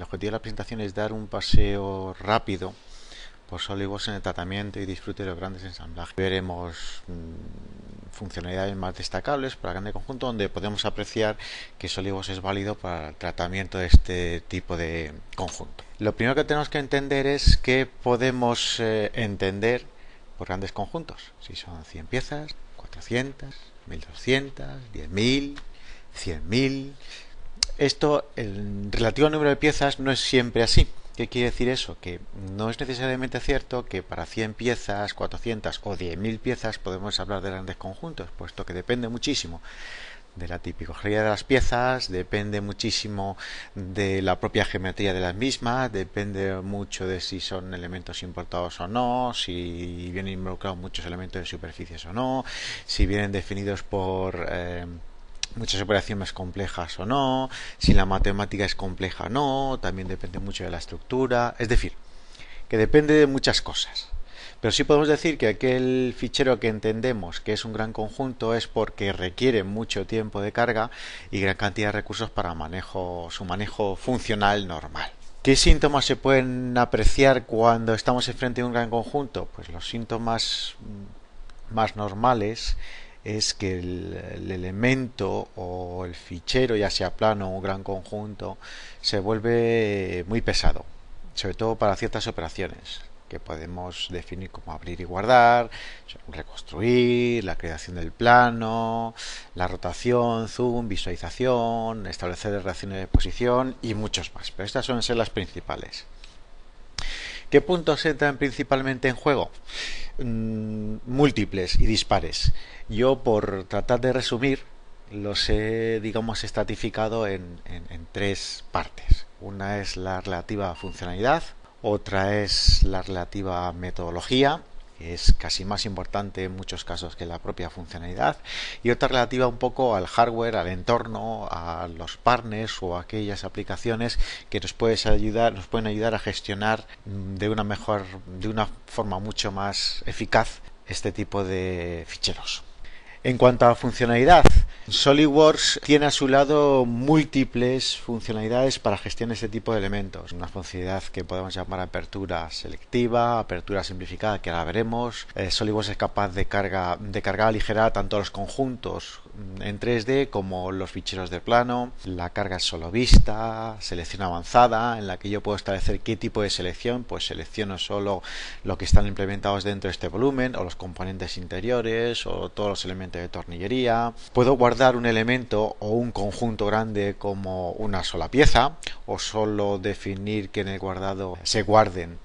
objetivo de la presentación es dar un paseo rápido por SolidWorks en el tratamiento y disfrute de los grandes ensamblajes. Veremos funcionalidades más destacables para el grande conjunto, donde podemos apreciar que SolidWorks es válido para el tratamiento de este tipo de conjunto. Lo primero que tenemos que entender es que podemos entender por grandes conjuntos, si son 100 piezas, 400, 1200, 10.000, 100.000. Esto, el relativo número de piezas, no es siempre así. ¿Qué quiere decir eso? Que no es necesariamente cierto que para 100 piezas, 400 o 10.000 piezas podemos hablar de grandes conjuntos, puesto que depende muchísimo de la tipología de las piezas, depende muchísimo de la propia geometría de las mismas, depende mucho de si son elementos importados o no, si vienen involucrados muchos elementos de superficies o no, si vienen definidos por muchas operaciones complejas o no, si la matemática es compleja o no, también depende mucho de la estructura, es decir, que depende de muchas cosas. Pero sí podemos decir que aquel fichero que entendemos que es un gran conjunto es porque requiere mucho tiempo de carga y gran cantidad de recursos para su manejo funcional normal. ¿Qué síntomas se pueden apreciar cuando estamos enfrente de un gran conjunto? Pues los síntomas más normales es que el elemento o el fichero, ya sea plano o un gran conjunto, se vuelve muy pesado, sobre todo para ciertas operaciones que podemos definir como abrir y guardar, reconstruir, la creación del plano, la rotación, zoom, visualización, establecer relaciones de posición y muchos más. Pero estas suelen ser las principales. ¿Qué puntos entran principalmente en juego? Múltiples y dispares. Yo, por tratar de resumir, los he, digamos, estratificado en tres partes. Una es la relativa a funcionalidad, otra es la relativa a metodología, que es casi más importante en muchos casos que la propia funcionalidad, y otra relativa un poco al hardware, al entorno, a los partners o a aquellas aplicaciones que nos pueden ayudar a gestionar de una forma mucho más eficaz este tipo de ficheros. En cuanto a funcionalidad, SolidWorks tiene a su lado múltiples funcionalidades para gestionar este tipo de elementos. Una funcionalidad que podemos llamar apertura selectiva, apertura simplificada, que ahora veremos. SolidWorks es capaz de cargar aligerar tanto los conjuntos en 3D como los ficheros de plano. La carga es solo vista, selección avanzada, en la que yo puedo establecer qué tipo de selección. Pues selecciono solo lo que están implementados dentro de este volumen, o los componentes interiores, o todos los elementos de tornillería. Puedo guardar un elemento o un conjunto grande como una sola pieza, o solo definir que en el guardado se guarden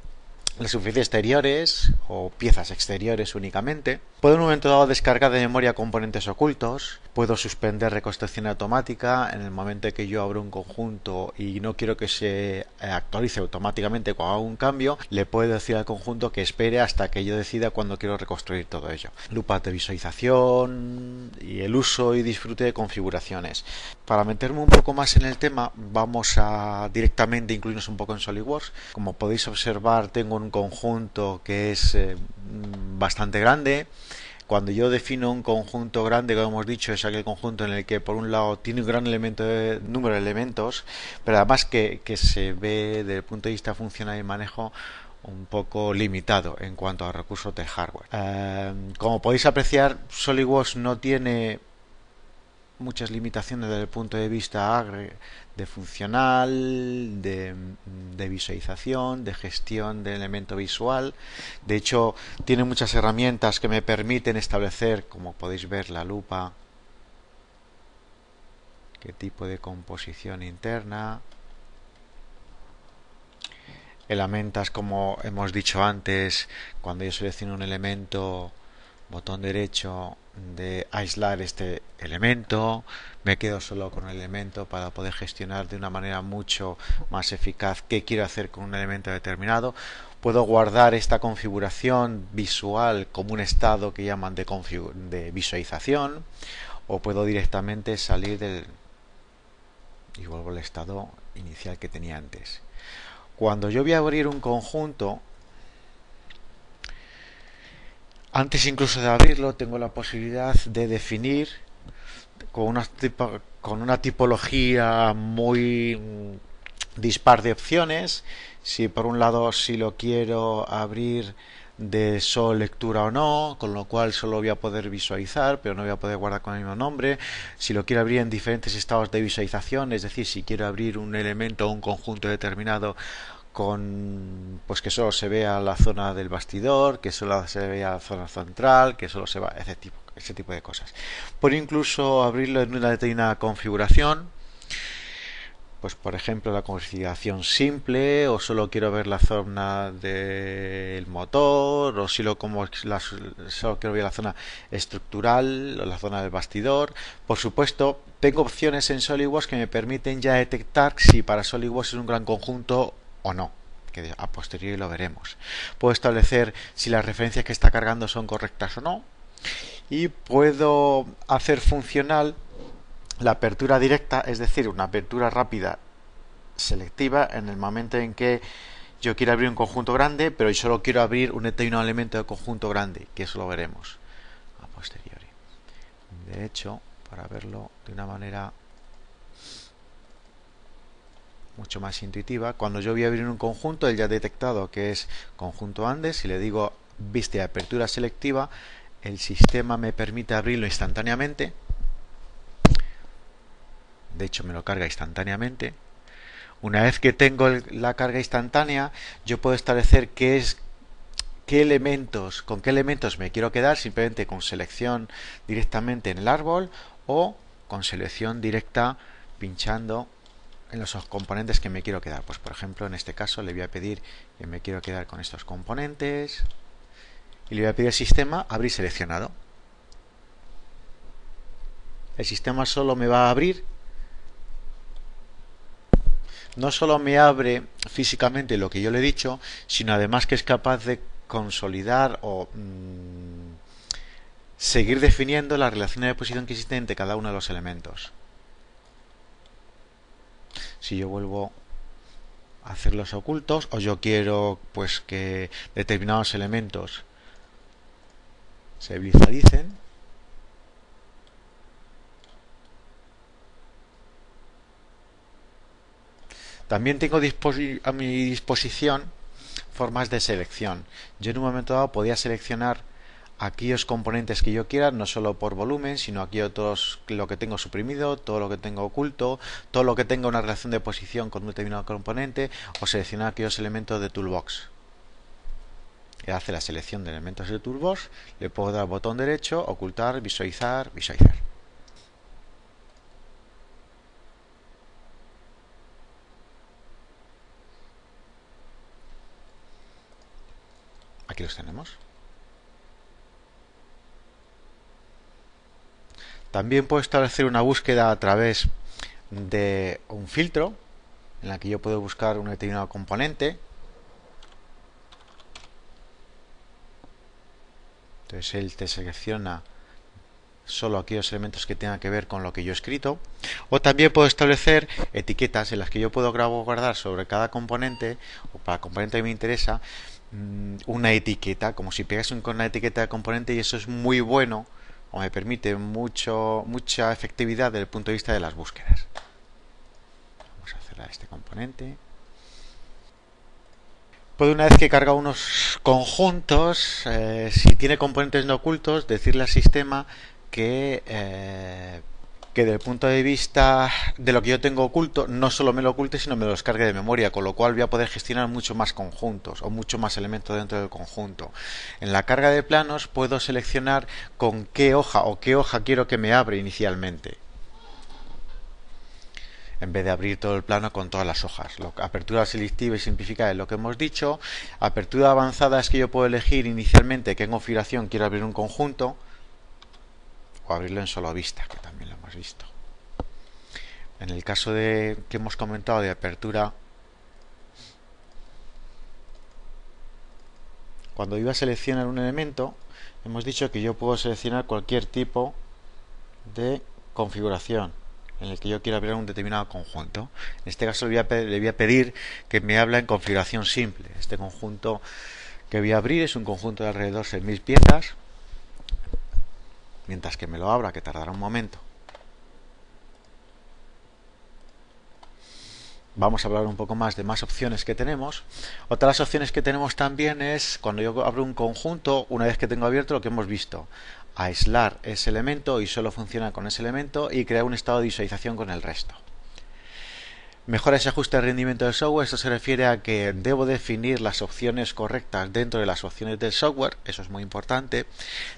las superficies exteriores o piezas exteriores únicamente. Puedo en un momento dado descargar de memoria componentes ocultos. Puedo suspender reconstrucción automática en el momento en que yo abro un conjunto y no quiero que se actualice automáticamente cuando hago un cambio. Le puedo decir al conjunto que espere hasta que yo decida cuándo quiero reconstruir todo ello. Lupas de visualización y el uso y disfrute de configuraciones. Para meterme un poco más en el tema, vamos a directamente incluirnos un poco en SolidWorks. Como podéis observar, tengo un conjunto que es bastante grande. Cuando yo defino un conjunto grande, como hemos dicho, es aquel conjunto en el que por un lado tiene un gran número de elementos, pero además que se ve desde el punto de vista funcional y manejo un poco limitado en cuanto a recursos de hardware. Como podéis apreciar, SolidWorks no tiene muchas limitaciones desde el punto de vista de funcional, de visualización, de gestión del elemento visual. De hecho, tiene muchas herramientas que me permiten establecer, como podéis ver, la lupa, qué tipo de composición interna, herramientas como hemos dicho antes, cuando yo selecciono un elemento, botón derecho de aislar este elemento, me quedo solo con el elemento para poder gestionar de una manera mucho más eficaz qué quiero hacer con un elemento determinado. Puedo guardar esta configuración visual como un estado que llaman de visualización, o puedo directamente salir y vuelvo al estado inicial que tenía antes. Cuando yo voy a abrir un conjunto, antes incluso de abrirlo, tengo la posibilidad de definir con una tipología muy dispar de opciones. Si por un lado si lo quiero abrir de solo lectura o no, con lo cual solo voy a poder visualizar, pero no voy a poder guardar con el mismo nombre. Si lo quiero abrir en diferentes estados de visualización, es decir, si quiero abrir un elemento o un conjunto determinado con pues que solo se vea la zona del bastidor, que solo se vea la zona central, que solo se va ese tipo de cosas. Puedo incluso abrirlo en una determinada configuración, pues por ejemplo la configuración simple, o solo quiero ver la zona del motor, o solo quiero ver la zona estructural o la zona del bastidor. Por supuesto, tengo opciones en SolidWorks que me permiten ya detectar si para SolidWorks es un gran conjunto o no, que a posteriori lo veremos. Puedo establecer si las referencias que está cargando son correctas o no, y puedo hacer funcional la apertura directa, es decir, una apertura rápida selectiva en el momento en que yo quiero abrir un conjunto grande, pero yo solo quiero abrir un determinado elemento de conjunto grande, que eso lo veremos a posteriori. De hecho, para verlo de una manera mucho más intuitiva, cuando yo voy a abrir un conjunto, él ya ha detectado que es conjunto Andes. Si le digo viste apertura selectiva, el sistema me permite abrirlo instantáneamente. De hecho, me lo carga instantáneamente. Una vez que tengo la carga instantánea, yo puedo establecer con qué elementos me quiero quedar, simplemente con selección directamente en el árbol, o con selección directa pinchando en los componentes que me quiero quedar. Pues por ejemplo, en este caso le voy a pedir que me quiero quedar con estos componentes y le voy a pedir al sistema abrir seleccionado. El sistema solo me va a abrir, no solo me abre físicamente lo que yo le he dicho, sino además que es capaz de consolidar o seguir definiendo la relación de posición que existe entre cada uno de los elementos. Si yo vuelvo a hacerlos ocultos, o yo quiero pues que determinados elementos se visualicen, también tengo a mi disposición formas de selección. Yo en un momento dado podía seleccionar aquellos componentes que yo quiera, no solo por volumen, sino aquí todos lo que tengo suprimido, todo lo que tengo oculto, todo lo que tenga una relación de posición con un determinado componente, o seleccionar aquellos elementos de Toolbox. Y hace la selección de elementos de Toolbox, le puedo dar botón derecho, ocultar, visualizar, visualizar. Aquí los tenemos. También puedo establecer una búsqueda a través de un filtro en la que yo puedo buscar un determinado componente. Entonces él te selecciona solo aquellos elementos que tengan que ver con lo que yo he escrito. O también puedo establecer etiquetas en las que yo puedo guardar sobre cada componente, o para el componente que me interesa, una etiqueta, como si pegase con una etiqueta de componente, y eso es muy bueno, o me permite mucha efectividad desde el punto de vista de las búsquedas. Vamos a cerrar este componente. Puedo, una vez que carga unos conjuntos, si tiene componentes no ocultos, decirle al sistema que desde el punto de vista de lo que yo tengo oculto, no solo me lo oculte, sino me lo descargue de memoria, con lo cual voy a poder gestionar mucho más conjuntos o mucho más elementos dentro del conjunto. En la carga de planos puedo seleccionar con qué hoja o qué hoja quiero que me abra inicialmente, en vez de abrir todo el plano con todas las hojas. Apertura selectiva y simplificada es lo que hemos dicho. Apertura avanzada es que yo puedo elegir inicialmente qué configuración quiero abrir un conjunto, o abrirlo en solo vista, que también lo hemos visto. En el caso que hemos comentado de apertura, cuando iba a seleccionar un elemento, hemos dicho que yo puedo seleccionar cualquier tipo de configuración en el que yo quiera abrir un determinado conjunto. En este caso le voy a pedir que me hable en configuración simple. Este conjunto que voy a abrir es un conjunto de alrededor de 6.000 piezas. Mientras que me lo abra, que tardará un momento. vamos a hablar un poco más de más opciones que tenemos. Otras opciones que tenemos también es cuando yo abro un conjunto, una vez que tengo abierto lo que hemos visto, aislar ese elemento y solo funciona con ese elemento y crear un estado de visualización con el resto. Mejora ese ajuste de rendimiento del software. Esto se refiere a que debo definir las opciones correctas dentro de las opciones del software. Eso es muy importante.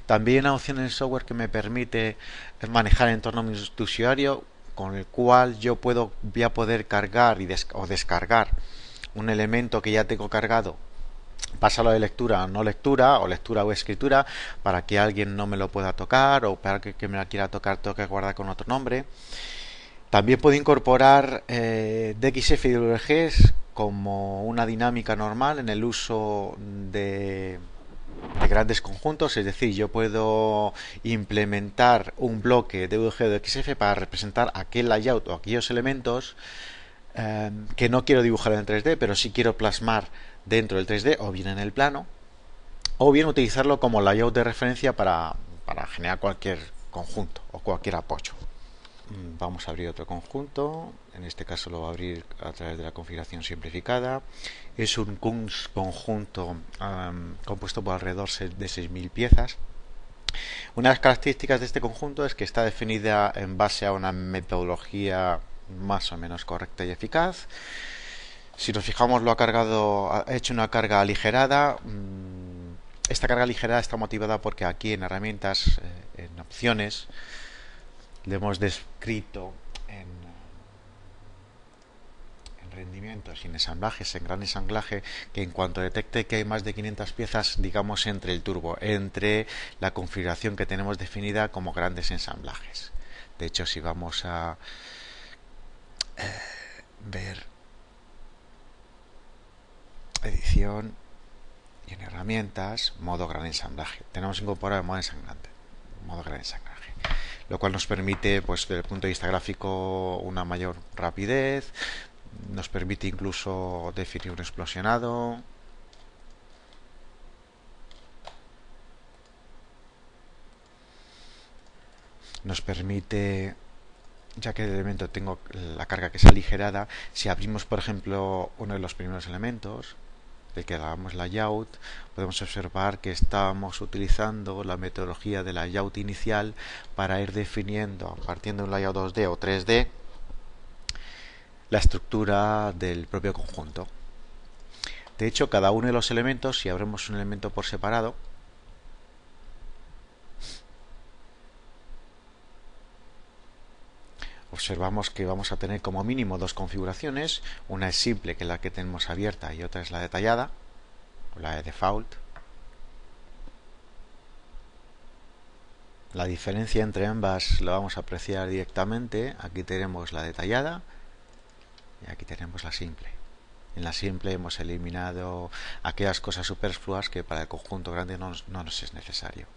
También una opción en el software que me permite manejar el entorno de usuario, con el cual yo voy a poder cargar o descargar un elemento que ya tengo cargado, pasarlo de lectura a no lectura, o lectura o escritura, para que alguien no me lo pueda tocar, o para que me la quiera tocar tengo que guardar con otro nombre. También puedo incorporar DXF y WGs como una dinámica normal en el uso de grandes conjuntos, es decir, yo puedo implementar un bloque de WG o de XF para representar aquel layout o aquellos elementos que no quiero dibujar en 3D, pero sí quiero plasmar dentro del 3D o bien en el plano, o bien utilizarlo como layout de referencia para generar cualquier conjunto o cualquier apoyo. Vamos a abrir otro conjunto, en este caso lo voy a abrir a través de la configuración simplificada. Es un conjunto compuesto por alrededor de 6.000 piezas. Una de las características de este conjunto es que está definida en base a una metodología más o menos correcta y eficaz. Si nos fijamos, ha hecho una carga aligerada. Esta carga aligerada está motivada porque aquí en herramientas, en opciones, le hemos descrito en rendimientos y en ensamblajes, en gran ensamblaje, que en cuanto detecte que hay más de 500 piezas, digamos, entre el turbo, entre la configuración que tenemos definida como grandes ensamblajes. De hecho, si vamos a ver edición y en herramientas, modo gran ensamblaje, tenemos incorporado el modo gran ensamblaje, lo cual nos permite, pues desde el punto de vista gráfico, una mayor rapidez. Nos permite incluso definir un explosionado. Nos permite, ya que el elemento tengo la carga que es aligerada, si abrimos por ejemplo uno de los primeros elementos de que hagamos layout, podemos observar que estamos utilizando la metodología de layout inicial para ir definiendo, partiendo de un layout 2D o 3D, la estructura del propio conjunto. De hecho, cada uno de los elementos, si abrimos un elemento por separado, observamos que vamos a tener como mínimo dos configuraciones. Una es simple, que es la que tenemos abierta, y otra es la detallada, o la de default. La diferencia entre ambas la vamos a apreciar directamente. Aquí tenemos la detallada y aquí tenemos la simple. En la simple hemos eliminado aquellas cosas superfluas que para el conjunto grande no nos es necesario.